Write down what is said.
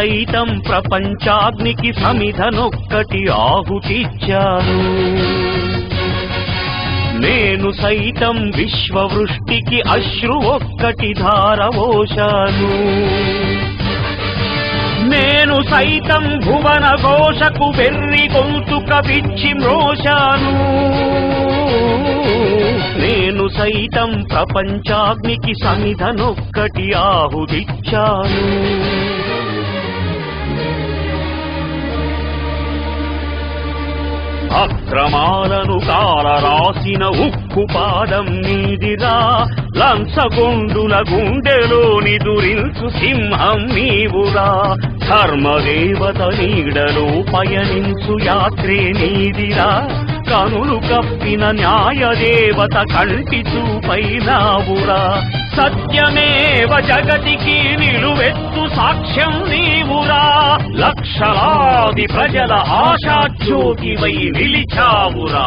సైతం ప్రపంచాగ్నికి సమిధనొక్కటి ఆహుతిచ్చాను. నేను సైతం విశ్వవృష్టికి అశ్రు ఒక్కటి ధారవోశాను. నేను సైతం భువన ఘోషకు వెర్రి గొంతుక విచ్చి మ్రోశాను. నేను సైతం ప్రపంచాగ్నికి సమిధనొక్కటి ఆహుతిచ్చాను. అక్రమాలను కాలరాసిన ఉక్కు పాదం నీదిరా, లంచగొండుల గుండెలోని దురిల్చు సింహం నీవురా. ధర్మదేవత నీడలో పయనించు యాత్రే నీదిరా, కనులు కప్పిన న్యాయదేవత కంటి చూపైనావురా. సత్యమేవ జగతికి నిలువెత్తు సాక్ష్యం నీవురా, లక్షలాది ప్రజల ఆశాజ్యోతివై నిలిచావురా.